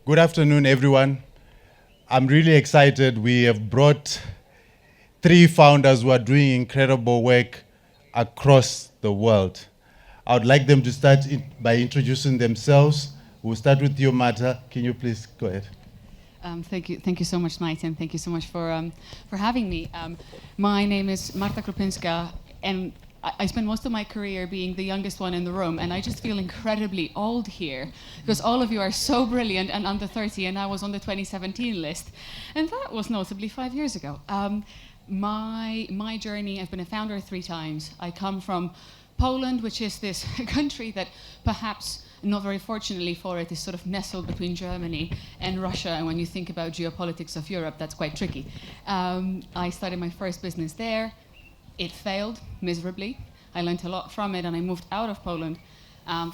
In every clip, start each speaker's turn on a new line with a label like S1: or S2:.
S1: Good afternoon, everyone. I'm really excited. We have brought 3 founders who are doing incredible work across the world. I would like them to start by introducing themselves. We'll start with you, Marta. Can you please go ahead?
S2: Thank you so much, Knight, and thank you so much for having me. My name is Marta Krupinska, and I spent most of my career being the youngest one in the room, and I just feel incredibly old here because all of you are so brilliant and under 30, and I was on the 2017 list, and that was notably 5 years ago. My journey, I've been a founder 3 times. I come from Poland, which is this country that perhaps not very fortunately for it is sort of nestled between Germany and Russia, and when you think about geopolitics of Europe, that's quite tricky. I started my first business there. It failed miserably. I learned a lot from it, and I moved out of Poland,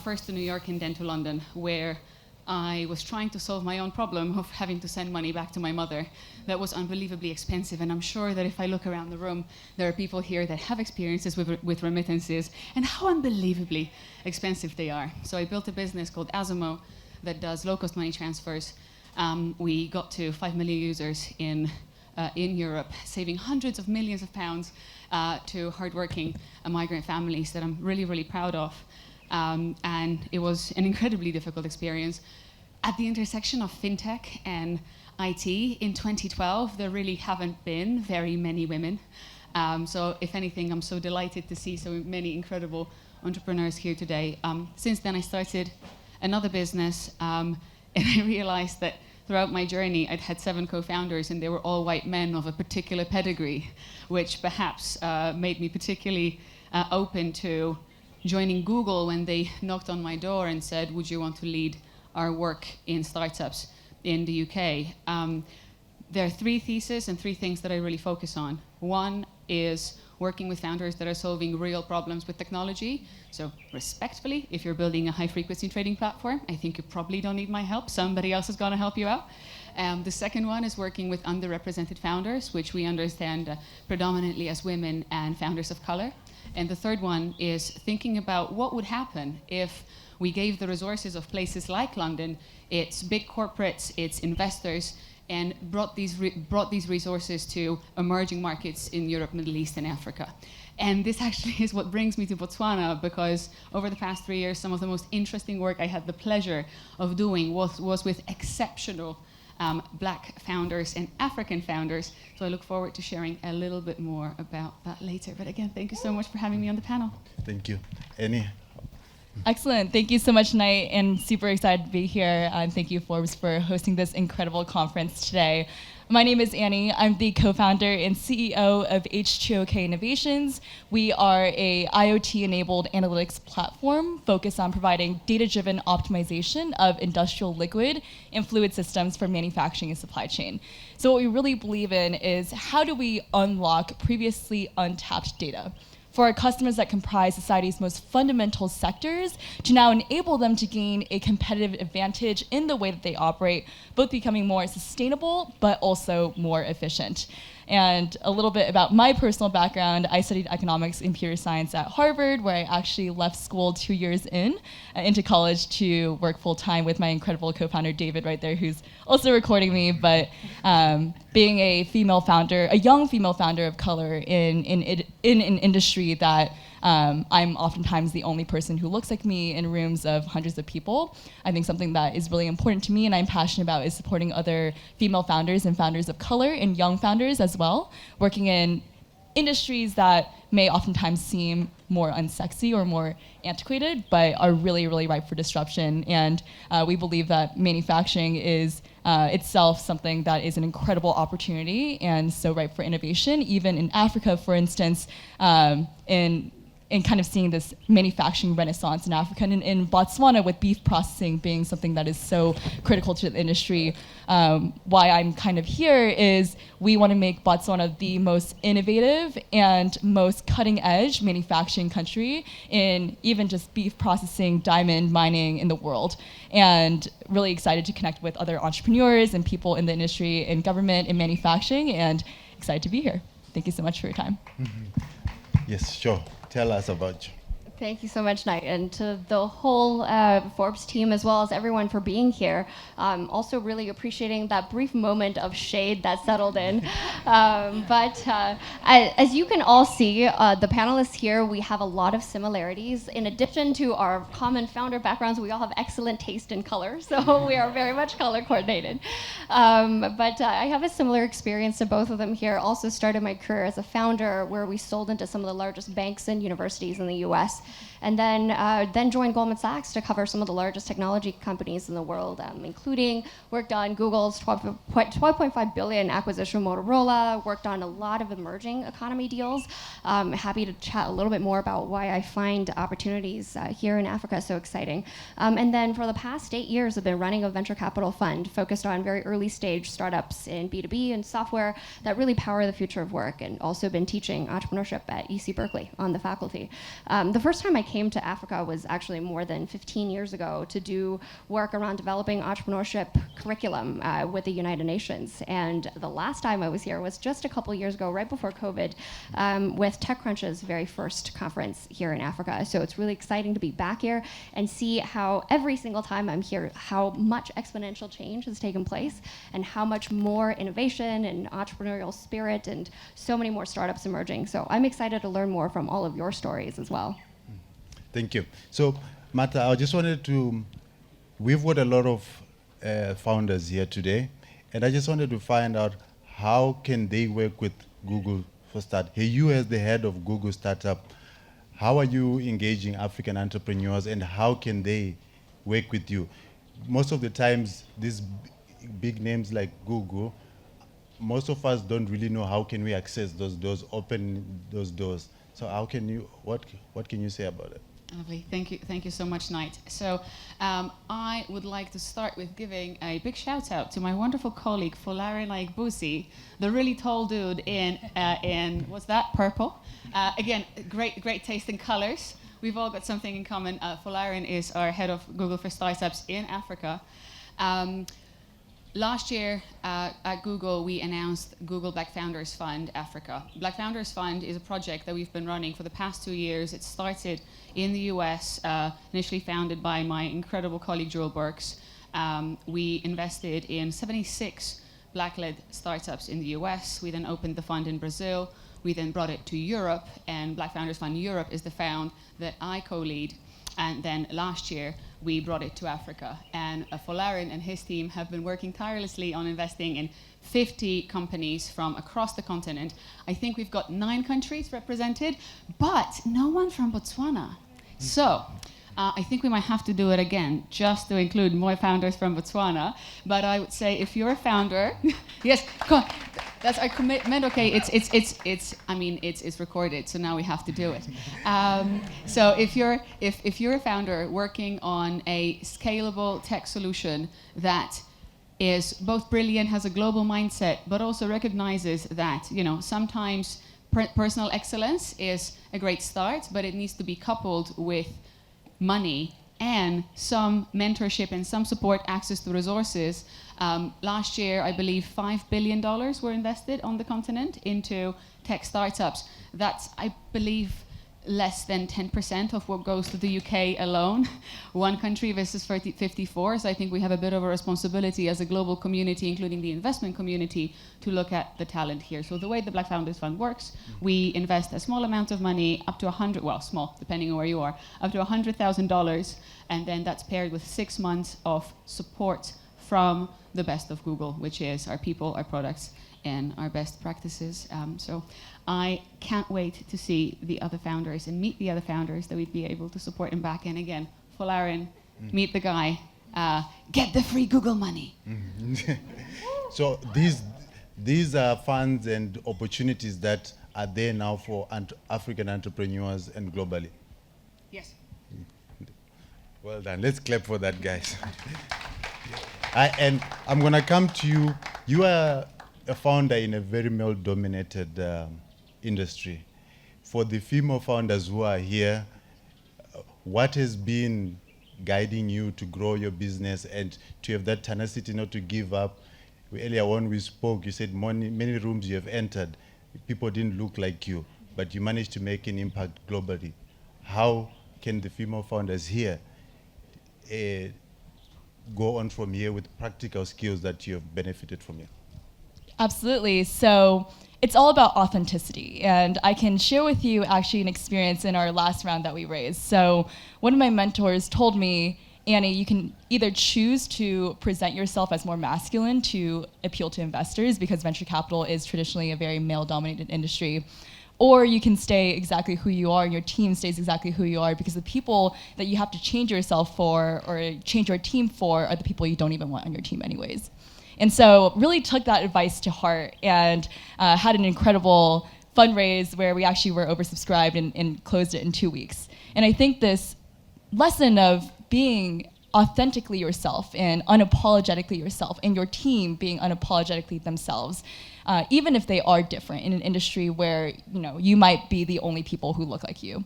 S2: first to New York and then to London, where I was trying to solve my own problem of having to send money back to my mother. That was unbelievably expensive, and I'm sure that if I look around the room, there are people here that have experiences with remittances and how unbelievably expensive they are. So I built a business called Azimo that does low-cost money transfers. We got to 5 million users in Europe, saving hundreds of millions of pounds to hardworking migrant families that I'm really, really proud of. And it was an incredibly difficult experience. At the intersection of fintech and IT in 2012, there really haven't been very many women. So if anything, I'm so delighted to see so many incredible entrepreneurs here today. Since then, I started another business, and I realized that throughout my journey, I'd had 7 co-founders, and they were all white men of a particular pedigree, which perhaps made me particularly open to joining Google when they knocked on my door and said, would you want to lead our work in startups in the UK? There are 3 theses and 3 things that I really focus on. One is working with founders that are solving real problems with technology. So respectfully, if you're building a high-frequency trading platform, I think you probably don't need my help. Somebody else is going to help you out. The second one is working with underrepresented founders, which we understand predominantly as women and founders of color. And the third one is thinking about what would happen if we gave the resources of places like London, its big corporates, its investors, and brought these resources to emerging markets in Europe, Middle East, and Africa. And this actually is what brings me to Botswana, because over the past 3 years, some of the most interesting work I had the pleasure of doing was with exceptional Black founders and African founders. So I look forward to sharing a little bit more about that later. But again, thank you so much for having me on the panel.
S1: Thank you. Annie?
S3: Excellent. Thank you so much, Knight, and super excited to be here. And thank you, Forbes, for hosting this incredible conference today. My name is Annie. I'm the co-founder and CEO of H2Ok Innovations. We are a IoT-enabled analytics platform focused on providing data-driven optimization of industrial liquid and fluid systems for manufacturing and supply chain. So what we really believe in is how do we unlock previously untapped data for our customers that comprise society's most fundamental sectors to now enable them to gain a competitive advantage in the way that they operate, both becoming more sustainable but also more efficient. And a little bit about my personal background, I studied economics and computer science at Harvard, where I actually left school 2 years into college to work full time with my incredible co-founder David right there, who's also recording me. But being a female founder, a young female founder of color in an industry that I'm oftentimes the only person who looks like me in rooms of hundreds of people. I think something that is really important to me and I'm passionate about is supporting other female founders and founders of color and young founders as well, working in industries that may oftentimes seem more unsexy or more antiquated, but are really, really ripe for disruption. And we believe that manufacturing is itself something that is an incredible opportunity and so ripe for innovation, even in Africa, for instance, in kind of seeing this manufacturing renaissance in Africa and in Botswana with beef processing being something that is so critical to the industry. Why I'm kind of here is we want to make Botswana the most innovative and most cutting edge manufacturing country in even just beef processing, diamond mining in the world. And really excited to connect with other entrepreneurs and people in the industry and government and manufacturing, and excited to be here. Thank you so much for your time.
S1: Yes, sure. Tell us about you.
S4: Thank you so much, Knight, and to the whole Forbes team, as well as everyone for being here. Also really appreciating that brief moment of shade that settled in. As you can all see, the panelists here, we have a lot of similarities. In addition to our common founder backgrounds, we all have excellent taste in color, so we are very much color coordinated. I have a similar experience to both of them here. Also started my career as a founder, where we sold into some of the largest banks and universities in the US. And then joined Goldman Sachs to cover some of the largest technology companies in the world, including worked on Google's 12.5 billion acquisition of Motorola, worked on a lot of emerging economy deals. Happy to chat a little bit more about why I find opportunities here in Africa so exciting. And then for the past 8 years, I've been running a venture capital fund focused on very early stage startups in B2B and software that really power the future of work, and also been teaching entrepreneurship at UC Berkeley on the faculty. The first time I came to Africa was actually more than 15 years ago to do work around developing entrepreneurship curriculum with the United Nations. And the last time I was here was just a couple years ago, right before COVID, with TechCrunch's very first conference here in Africa. So it's really exciting to be back here and see how every single time I'm here, how much exponential change has taken place and how much more innovation and entrepreneurial spirit and so many more startups emerging. So I'm excited to learn more from all of your stories as well.
S1: Thank you. So, Marta, I just wanted to, we've got a lot of founders here today, and I just wanted to find out how can they work with Google for start. Hey, you as the head of Google Startup, how are you engaging African entrepreneurs, and how can they work with you? Most of the times, these big names like Google, most of us don't really know how can we access those doors, open those doors. So how can you, what can you say about it?
S2: Lovely, thank you so much, Knight. So I would like to start with giving a big shout out to my wonderful colleague Folarin Busi, the really tall dude in what's that, purple? Again, great taste in colors. We've all got something in common. Folarin is our head of Google for Startups in Africa. Last year at Google, we announced Google Black Founders Fund Africa. Black Founders Fund is a project that we've been running for the past 2 years. It started in the US, initially founded by my incredible colleague Joel Burks. We invested in 76 Black-led startups in the US. We then opened the fund in Brazil. We then brought it to Europe, and Black Founders Fund Europe is the fund that I co-lead. And then last year, we brought it to Africa. And Folarin and his team have been working tirelessly on investing in 50 companies from across the continent. I think we've got 9 countries represented, but no one from Botswana. So I think we might have to do it again, just to include more founders from Botswana. But I would say if you're a founder, yes, come on. That's our commitment. Okay, it's recorded, so now we have to do it. So if you're a founder working on a scalable tech solution that is both brilliant, has a global mindset, but also recognizes that sometimes personal excellence is a great start, but it needs to be coupled with money and some mentorship and some support, access to resources. Last year, I believe $5 billion were invested on the continent into tech startups. That's, I believe, less than 10% of what goes to the UK alone. One country versus 54, so I think we have a bit of a responsibility as a global community, including the investment community, to look at the talent here. So the way the Black Founders Fund works, we invest a small amount of money, up to 100, well, small, depending on where you are, up to $100,000, and then that's paired with 6 months of support from the best of Google, which is our people, our products, and our best practices. So I can't wait to see the other founders and meet the other founders that we'd be able to support and back. And again, Folarin, meet the guy, get the free Google money.
S1: So these are funds and opportunities that are there now for African entrepreneurs and globally.
S2: Yes.
S1: Well done. Let's clap for that, guys. And I'm going to come to you. You are a founder in a very male-dominated industry. For the female founders who are here, what has been guiding you to grow your business and to have that tenacity not to give up? Earlier on we spoke, you said many rooms you have entered, people didn't look like you, but you managed to make an impact globally. How can the female founders here go on from here with practical skills that you have benefited from here?
S3: Absolutely. So it's all about authenticity. And I can share with you actually an experience in our last round that we raised. So one of my mentors told me, Annie, you can either choose to present yourself as more masculine to appeal to investors, because venture capital is traditionally a very male-dominated industry, or you can stay exactly who you are and your team stays exactly who you are, because the people that you have to change yourself for or change your team for are the people you don't even want on your team anyways. And so really took that advice to heart and had an incredible fundraise where we actually were oversubscribed and closed it in 2 weeks. And I think this lesson of being authentically yourself and unapologetically yourself, and your team being unapologetically themselves, even if they are different in an industry where you might be the only people who look like you,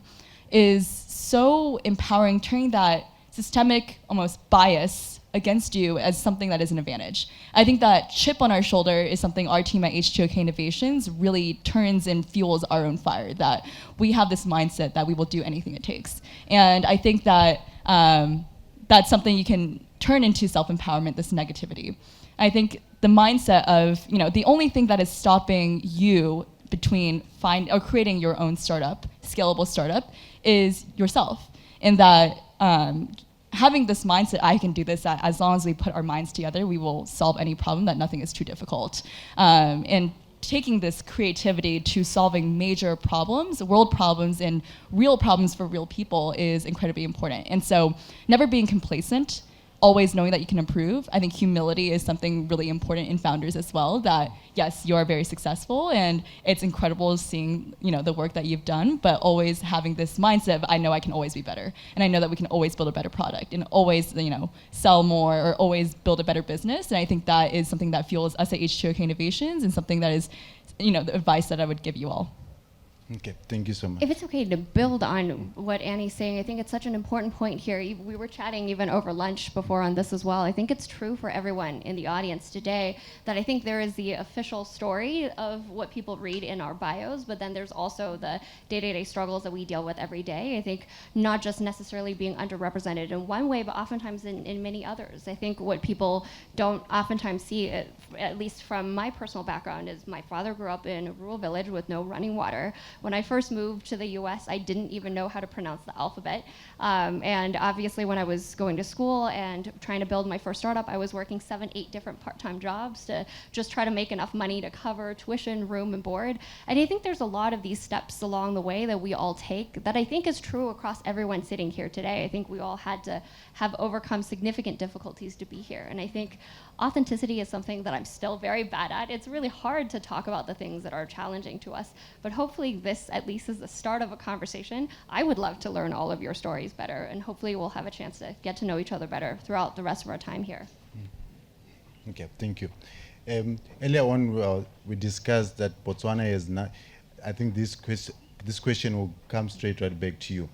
S3: is so empowering, turning that systemic almost bias against you as something that is an advantage. I think that chip on our shoulder is something our team at H2Ok Innovations really turns and fuels our own fire, that we have this mindset that we will do anything it takes. And I think that that's something you can turn into self-empowerment, this negativity. I think the mindset of, the only thing that is stopping you between creating your own startup, scalable startup, is yourself. And that having this mindset, I can do this, that as long as we put our minds together, we will solve any problem, that nothing is too difficult. And taking this creativity to solving major problems, world problems, and real problems for real people is incredibly important. And so never being complacent, always knowing that you can improve. I think humility is something really important in founders as well, that yes, you are very successful and it's incredible seeing the work that you've done, but always having this mindset of, I know I can always be better, and I know that we can always build a better product and always sell more or always build a better business. And I think that is something that fuels us at H2Ok Innovations, and something that is the advice that I would give you all.
S1: Okay, thank you so much.
S4: If it's okay to build on what Annie's saying, I think it's such an important point here. We were chatting even over lunch before on this as well. I think it's true for everyone in the audience today that I think there is the official story of what people read in our bios, but then there's also the day-to-day struggles that we deal with every day. I think not just necessarily being underrepresented in one way, but oftentimes in many others. I think what people don't oftentimes see, at least from my personal background, is my father grew up in a rural village with no running water. When I first moved to the US, I didn't even know how to pronounce the alphabet. And obviously when I was going to school and trying to build my first startup, I was working 7, 8 different part-time jobs to just try to make enough money to cover tuition, room, and board. And I think there's a lot of these steps along the way that we all take that I think is true across everyone sitting here today. I think we all had to have overcome significant difficulties to be here. And I think authenticity is something that I'm still very bad at. It's really hard to talk about the things that are challenging to us, but hopefully this at least is the start of a conversation. I would love to learn all of your stories better, and hopefully we'll have a chance to get to know each other better throughout the rest of our time here.
S1: Okay, thank you. Earlier on, we discussed that Botswana is not, I think this question will come straight right back to you.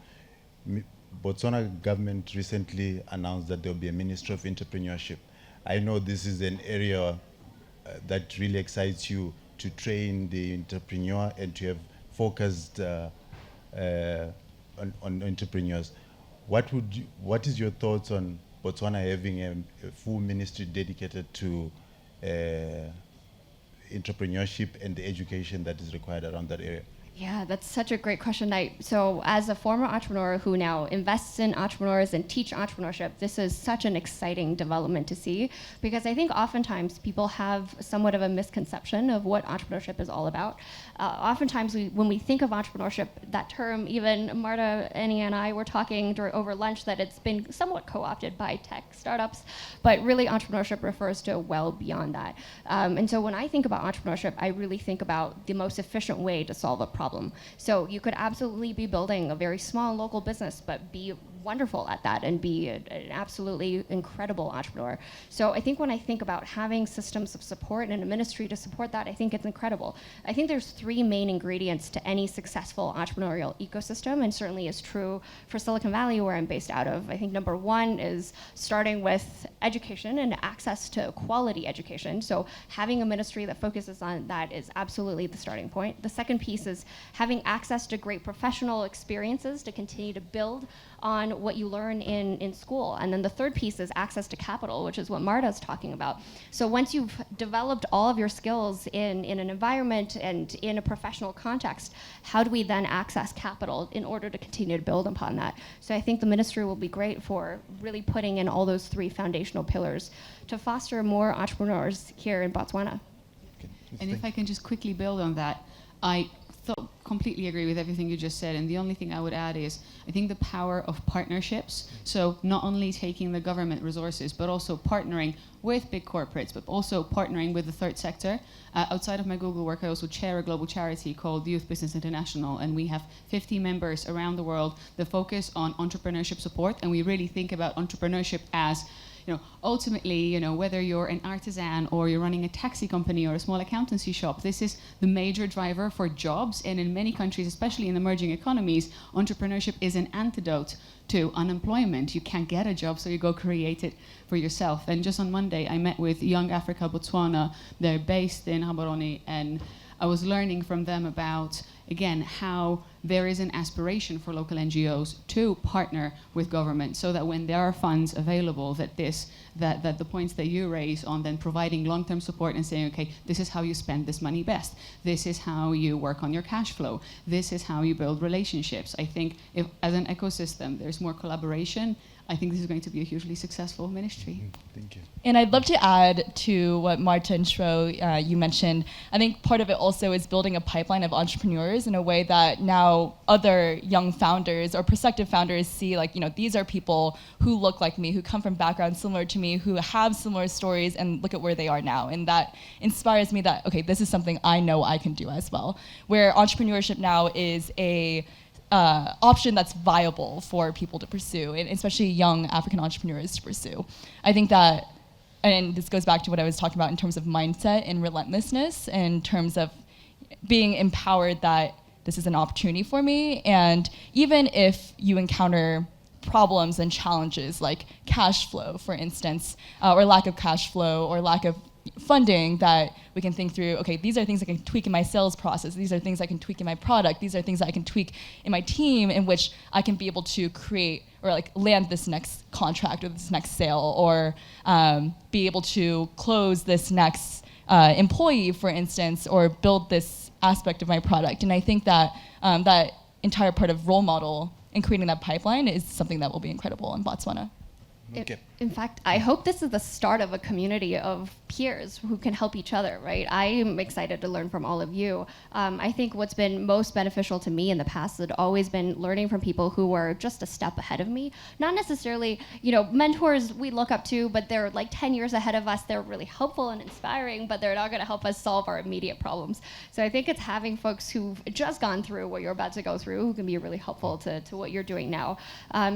S1: Botswana government recently announced that there will be a Ministry of Entrepreneurship. I know this is an area that really excites you, to train the entrepreneur and to have focused on entrepreneurs. What is your thoughts on Botswana having a full ministry dedicated to entrepreneurship and the education that is required around that area?
S4: Yeah, that's such a great question. So as a former entrepreneur who now invests in entrepreneurs and teach entrepreneurship, this is such an exciting development to see, because I think oftentimes people have somewhat of a misconception of what entrepreneurship is all about. Oftentimes when we think of entrepreneurship, that term, even Marta, Annie, and I were talking over lunch that it's been somewhat co-opted by tech startups, but really entrepreneurship refers to well beyond that. And so when I think about entrepreneurship, I really think about the most efficient way to solve a problem. So you could absolutely be building a very small local business, but be wonderful at that and be an absolutely incredible entrepreneur. So I think when I think about having systems of support and a ministry to support that, I think it's incredible. I think there's three main ingredients to any successful entrepreneurial ecosystem, and certainly is true for Silicon Valley, where I'm based out of. I think number one is starting with education and access to quality education. So having a ministry that focuses on that is absolutely the starting point. The second piece is having access to great professional experiences to continue to build on what you learn in school. And then the third piece is access to capital, which is what Marta's talking about. So once you've developed all of your skills in an environment and in a professional context, how do we then access capital in order to continue to build upon that? So I think the ministry will be great for really putting in all those three foundational pillars to foster more entrepreneurs here in Botswana.
S2: And if I can just quickly build on that, I completely agree with everything you just said. And the only thing I would add is I think the power of partnerships. So not only taking the government resources, but also partnering with big corporates, but also partnering with the third sector. Outside of my Google work, I also chair a global charity called Youth Business International. And we have 50 members around the world that focus on entrepreneurship support. And we really think about entrepreneurship as ultimately, whether you're an artisan or you're running a taxi company or a small accountancy shop, this is the major driver for jobs. And in many countries, especially in emerging economies, entrepreneurship is an antidote to unemployment. You can't get a job, so you go create it for yourself. And just on Monday, I met with Young Africa Botswana. They're based in Gaborone, and I was learning from them about, again, how there is an aspiration for local NGOs to partner with government so that when there are funds available, that the points that you raise on then providing long-term support and saying, okay, this is how you spend this money best. This is how you work on your cash flow. This is how you build relationships. I think if, as an ecosystem, there's more collaboration, I think this is going to be a hugely successful ministry.
S1: Thank you.
S3: And I'd love to add to what Marta and Shuo, you mentioned. I think part of it also is building a pipeline of entrepreneurs in a way that now other young founders or prospective founders see, these are people who look like me, who come from backgrounds similar to me, who have similar stories, and look at where they are now. And that inspires me that, okay, this is something I know I can do as well. Where entrepreneurship now is a option that's viable for people to pursue, and especially young African entrepreneurs to pursue. I think that, and this goes back to what I was talking about in terms of mindset and relentlessness, in terms of being empowered that this is an opportunity for me. And even if you encounter problems and challenges like cash flow, for instance, or lack of cash flow or lack of funding, that we can think through, okay, these are things I can tweak in my sales process, these are things I can tweak in my product, these are things that I can tweak in my team in which I can be able to create or land this next contract or this next sale, or be able to close this next employee, for instance, or build this aspect of my product. And I think that that entire part of role model and creating that pipeline is something that will be incredible in Botswana.
S1: Okay.
S4: In fact, I hope this is the start of a community of peers who can help each other, right? I am excited to learn from all of you. I think what's been most beneficial to me in the past had always been learning from people who were just a step ahead of me. Not necessarily, mentors we look up to, but they're 10 years ahead of us. They're really helpful and inspiring, but they're not going to help us solve our immediate problems. So I think it's having folks who've just gone through what you're about to go through who can be really helpful to what you're doing now.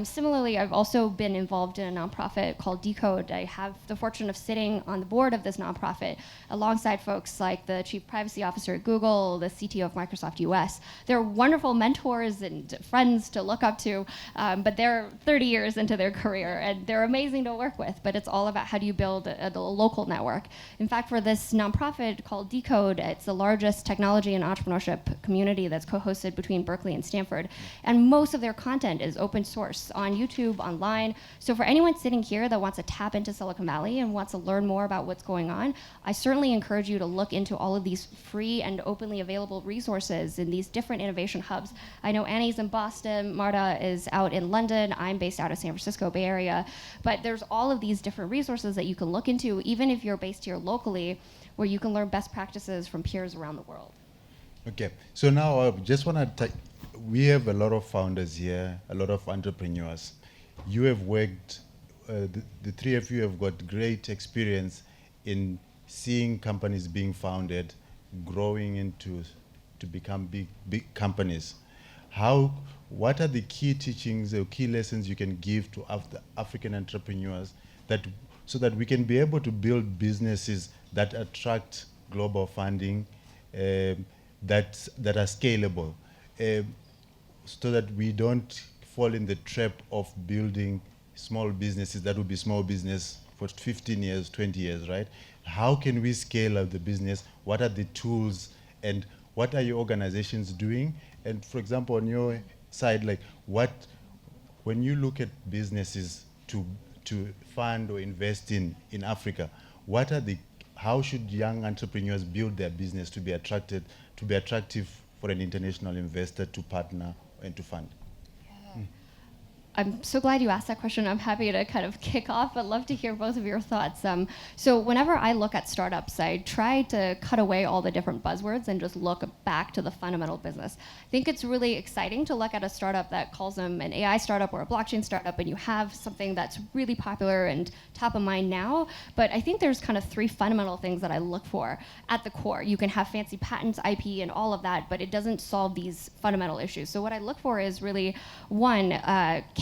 S4: Similarly, I've also been involved in a nonprofit called Decode. I have the fortune of sitting on the board of this nonprofit alongside folks like the Chief Privacy Officer at Google, the CTO of Microsoft US. They're wonderful mentors and friends to look up to, but they're 30 years into their career and they're amazing to work with, but it's all about how do you build a local network. In fact, for this nonprofit called Decode, it's the largest technology and entrepreneurship community that's co-hosted between Berkeley and Stanford, and most of their content is open source on YouTube, online. So for anyone sitting here that wants to tap into Silicon Valley and wants to learn more about what's going on, I certainly encourage you to look into all of these free and openly available resources in these different innovation hubs. I know Annie's in Boston, Marta is out in London, I'm based out of San Francisco Bay Area, but there's all of these different resources that you can look into, even if you're based here locally, where you can learn best practices from peers around the world.
S1: Okay, so now I just want to, we have a lot of founders here, a lot of entrepreneurs. You have worked, the three of you have got great experience in seeing companies being founded, growing to become big companies. what are the key teachings or key lessons you can give to African entrepreneurs so that we can be able to build businesses that attract global funding, that are scalable, so that we don't fall in the trap of building small businesses that will be small business for 15 years, 20 years, right? How can we scale up the business? What are the tools, and what are your organizations doing? And for example, on your side, like when you look at businesses to fund or invest in Africa, how should young entrepreneurs build their business to be attractive for an international investor to partner and to fund?
S4: I'm so glad you asked that question. I'm happy to kind of kick off, but love to hear both of your thoughts. So whenever I look at startups, I try to cut away all the different buzzwords and just look back to the fundamental business. I think it's really exciting to look at a startup that calls them an AI startup or a blockchain startup, and you have something that's really popular and top of mind now. But I think there's kind of three fundamental things that I look for at the core. You can have fancy patents, IP, and all of that, but it doesn't solve these fundamental issues. So what I look for is really, one,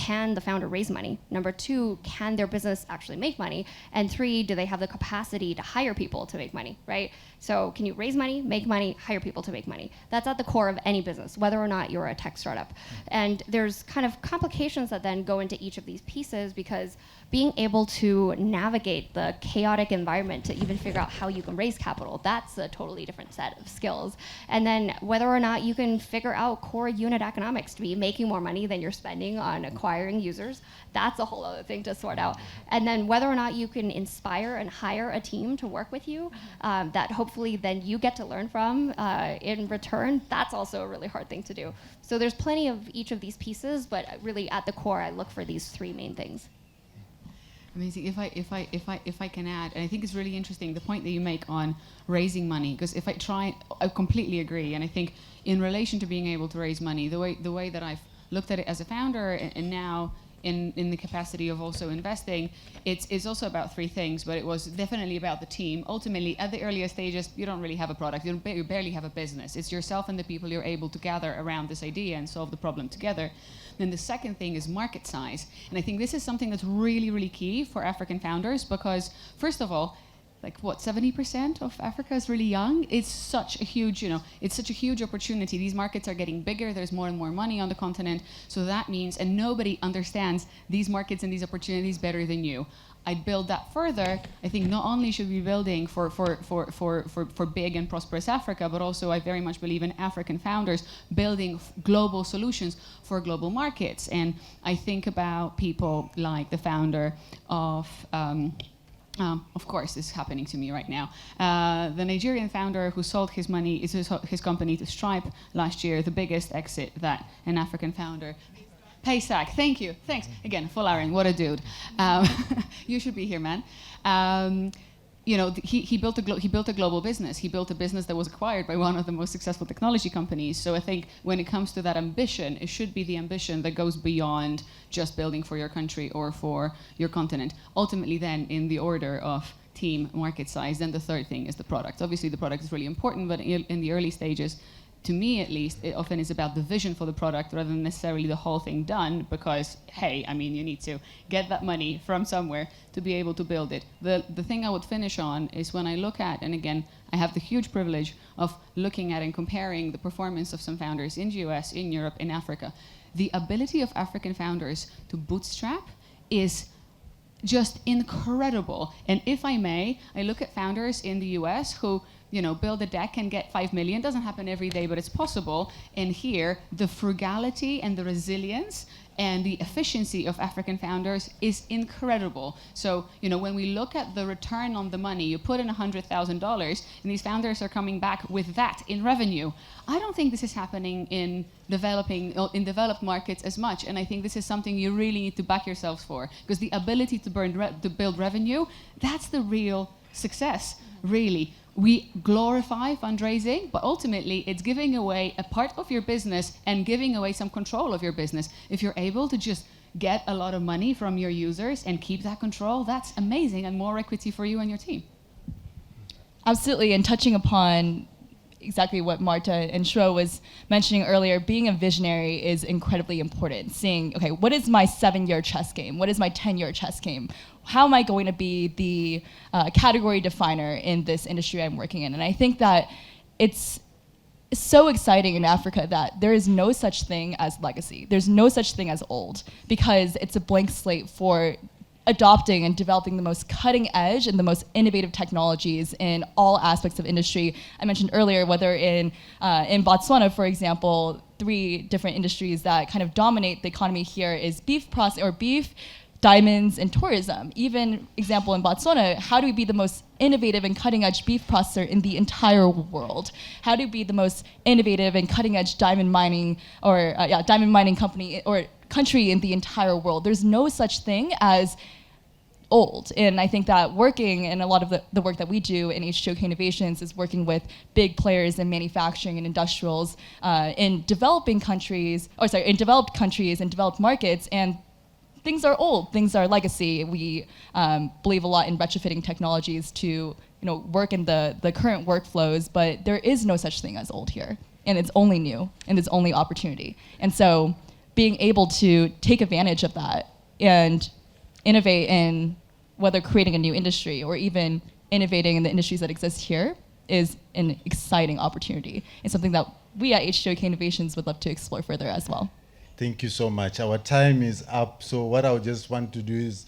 S4: can the founder raise money? Number two, can their business actually make money? And three, do they have the capacity to hire people to make money, right? So can you raise money, make money, hire people to make money? That's at the core of any business, whether or not you're a tech startup. And there's kind of complications that then go into each of these pieces, because being able to navigate the chaotic environment to even figure out how you can raise capital, that's a totally different set of skills. And then whether or not you can figure out core unit economics to be making more money than you're spending on acquiring users, that's a whole other thing to sort out. And then whether or not you can inspire and hire a team to work with you, that hopefully then you get to learn from in return, that's also a really hard thing to do. So there's plenty of each of these pieces, but really at the core, I look for these three main things.
S2: Amazing. If I can add, and I think it's really interesting the point that you make on raising money, because I completely agree, and I think in relation to being able to raise money, the way that I've looked at it as a founder and now in the capacity of also investing, it's also about three things, but it was definitely about the team. Ultimately, at the earliest stages, you don't really have a product, you barely have a business. It's yourself and the people you're able to gather around this idea and solve the problem together. Then the second thing is market size. And I think this is something that's really, really key for African founders, because first of all, 70% of Africa is really young. It's such a huge opportunity. These markets are getting bigger. There's more and more money on the continent. So that means, and nobody understands these markets and these opportunities better than you. I'd build that further. I think not only should we be building for big and prosperous Africa, but also I very much believe in African founders building global solutions for global markets. And I think about people like the founder of course, this is happening to me right now. The Nigerian founder who sold his company to Stripe last year, the biggest exit that an African founder. Paystack, thank you, thanks. Again, full Aaron, what a dude. You should be here, man. He built a global business. He built a business that was acquired by one of the most successful technology companies. So I think when it comes to that ambition, it should be the ambition that goes beyond just building for your country or for your continent. Ultimately then, in the order of team, market size, then the third thing is the product. Obviously the product is really important, but in the early stages, to me at least, it often is about the vision for the product rather than necessarily the whole thing done, because, hey, you need to get that money from somewhere to be able to build it. The thing I would finish on is when I look at, and again, I have the huge privilege of looking at and comparing the performance of some founders in the US, in Europe, in Africa. The ability of African founders to bootstrap is just incredible. And if I may, I look at founders in the US who build a deck and get 5 million. Doesn't happen every day, but it's possible. And here, the frugality and the resilience and the efficiency of African founders is incredible. So, when we look at the return on the money, you put in $100,000, and these founders are coming back with that in revenue. I don't think this is happening in developed markets as much, and I think this is something you really need to back yourselves for, because the ability to build revenue, that's the real success, really. We glorify fundraising, but ultimately it's giving away a part of your business and giving away some control of your business. If you're able to just get a lot of money from your users and keep that control, that's amazing, and more equity for you and your team.
S3: Absolutely, and touching upon exactly what Marta and Shuo was mentioning earlier, being a visionary is incredibly important. Seeing, okay, what is my 7-year chess game? What is my 10-year chess game? How am I going to be the category definer in this industry I'm working in? And I think that it's so exciting in Africa that there is no such thing as legacy. There's no such thing as old, because it's a blank slate for adopting and developing the most cutting edge and the most innovative technologies in all aspects of industry. I mentioned earlier, whether in Botswana, for example, 3 different industries that kind of dominate the economy here is beef processing, or beef, diamonds, and tourism. Even example in Botswana, how do we be the most innovative and cutting edge beef processor in the entire world? How do we be the most innovative and cutting edge diamond mining diamond mining company or country in the entire world? There's no such thing as old. And I think that working, and a lot of the work that we do in H2Ok Innovations is working with big players in manufacturing and industrials in developed countries and developed markets. And things are old, things are legacy. We believe a lot in retrofitting technologies to work in the current workflows, but there is no such thing as old here. And it's only new, and it's only opportunity. And so being able to take advantage of that and innovate in whether creating a new industry or even innovating in the industries that exist here is an exciting opportunity. It's something that we at H2Ok Innovations would love to explore further as well.
S1: Thank you so much. Our time is up. So what I would just want to do is,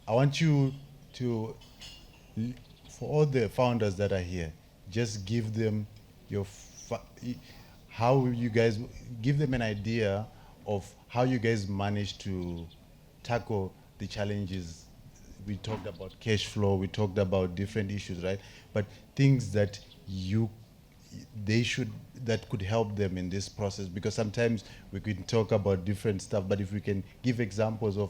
S1: I want you to, for all the founders that are here, just give them how you guys, give them an idea of how you guys managed to tackle the challenges. We talked about cash flow, we talked about different issues, right? But things that that could help them in this process, because sometimes we can talk about different stuff, but if we can give examples of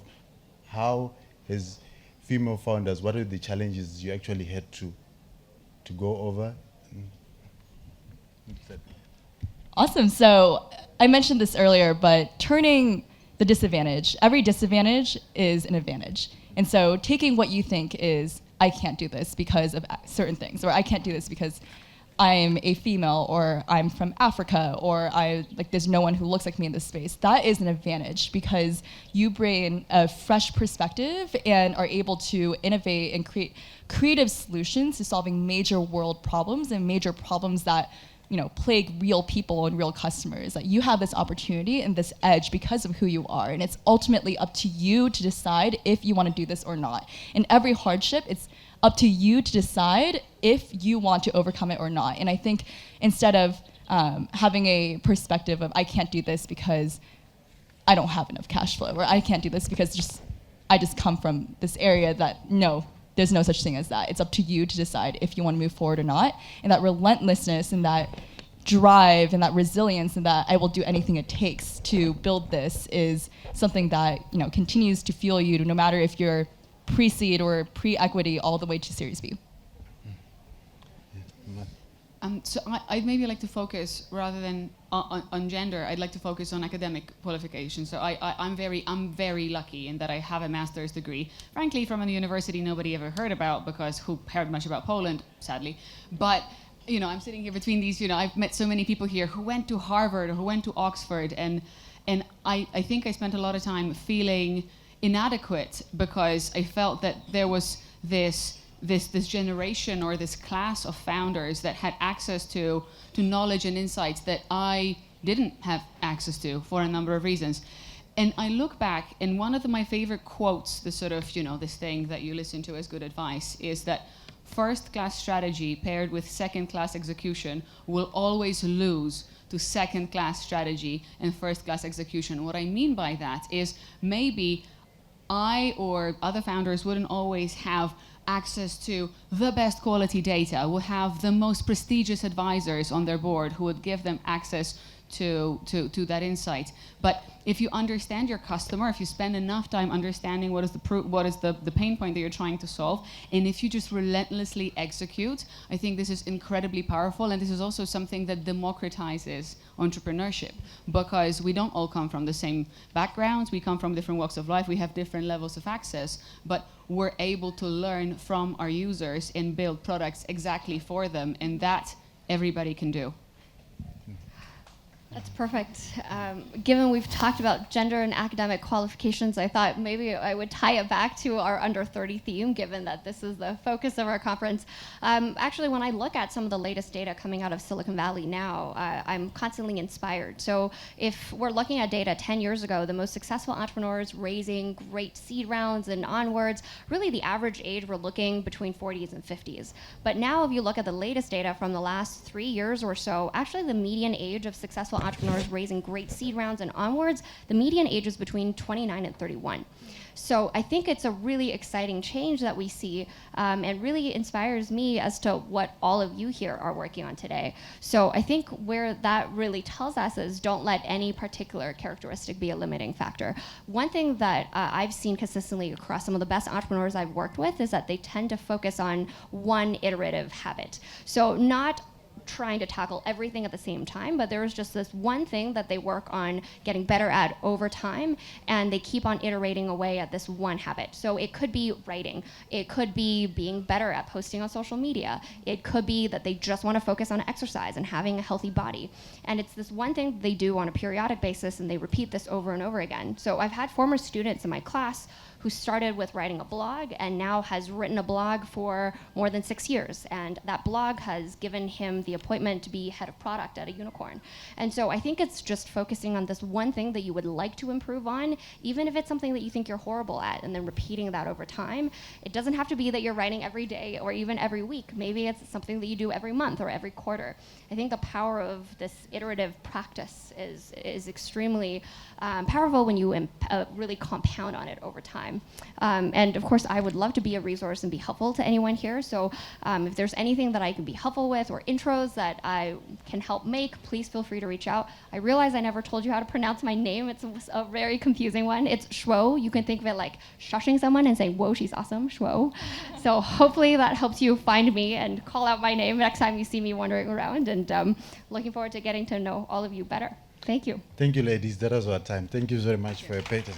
S1: how, as female founders, what are the challenges you actually had to go over?
S3: Awesome. So I mentioned this earlier, but turning the disadvantage, every disadvantage is an advantage. And so taking what you think is, I can't do this because of certain things, or I can't do this because I'm a female, or I'm from Africa, or there's no one who looks like me in this space. That is an advantage, because you bring a fresh perspective and are able to innovate and create creative solutions to solving major world problems and major problems that plague real people and real customers. That you have this opportunity and this edge because of who you are, and it's ultimately up to you to decide if you want to do this or not. In every hardship, it's up to you to decide if you want to overcome it or not. And I think instead of having a perspective of, I can't do this because I don't have enough cash flow, or I can't do this because I just come from this area, that no, there's no such thing as that. It's up to you to decide if you want to move forward or not. And that relentlessness and that drive and that resilience and that I will do anything it takes to build this is something that continues to fuel you, no matter if you're pre-seed or pre-equity all the way to Series B.
S2: So I'd maybe like to focus, rather than on gender, I'd like to focus on academic qualifications. So I'm very lucky in that I have a master's degree, frankly, from a university nobody ever heard about, because who heard much about Poland, sadly. But I'm sitting here between these, I've met so many people here who went to Harvard or who went to Oxford, and I think I spent a lot of time feeling inadequate, because I felt that there was this generation or this class of founders that had access to knowledge and insights that I didn't have access to for a number of reasons. And I look back, and one of my favorite quotes, the sort of, this thing that you listen to as good advice, is that first-class strategy paired with second-class execution will always lose to second-class strategy and first-class execution. What I mean by that is, maybe I or other founders wouldn't always have access to the best quality data, will have the most prestigious advisors on their board who would give them access to that insight. But if you understand your customer, if you spend enough time understanding what is the pain point that you're trying to solve, and if you just relentlessly execute, I think this is incredibly powerful. And this is also something that democratizes entrepreneurship, because we don't all come from the same backgrounds, we come from different walks of life, we have different levels of access, but we're able to learn from our users and build products exactly for them. And that everybody can do.
S4: That's perfect. Given we've talked about gender and academic qualifications, I thought maybe I would tie it back to our under 30 theme, given that this is the focus of our conference. Actually, when I look at some of the latest data coming out of Silicon Valley now, I'm constantly inspired. So if we're looking at data 10 years ago, the most successful entrepreneurs raising great seed rounds and onwards, really the average age we're looking between 40s and 50s. But now if you look at the latest data from the last 3 years or so, actually the median age of successful entrepreneurs raising great seed rounds and onwards, the median age is between 29 and 31. So I think it's a really exciting change that we see, and really inspires me as to what all of you here are working on today. So I think where that really tells us is don't let any particular characteristic be a limiting factor. One thing that I've seen consistently across some of the best entrepreneurs I've worked with is that they tend to focus on one iterative habit. So not trying to tackle everything at the same time, but there's just this one thing that they work on getting better at over time, and they keep on iterating away at this one habit. So it could be writing, it could be being better at posting on social media, it could be that they just want to focus on exercise and having a healthy body. And it's this one thing they do on a periodic basis, and they repeat this over and over again. So I've had former students in my class who started with writing a blog and now has written a blog for more than 6 years. And that blog has given him the appointment to be head of product at a unicorn. And so I think it's just focusing on this one thing that you would like to improve on, even if it's something that you think you're horrible at, and then repeating that over time. It doesn't have to be that you're writing every day or even every week. Maybe it's something that you do every month or every quarter. I think the power of this iterative practice is extremely powerful when you really compound on it over time. And of course, I would love to be a resource and be helpful to anyone here. So if there's anything that I can be helpful with or intros that I can help make, please feel free to reach out. I realize I never told you how to pronounce my name. It's a very confusing one. It's Shuo. You can think of it like shushing someone and saying, whoa, she's awesome, Shuo. So hopefully that helps you find me and call out my name next time you see me wandering around. And looking forward to getting to know all of you better. Thank you.
S1: Thank you, ladies. That was our time. Thank you very much for your patience.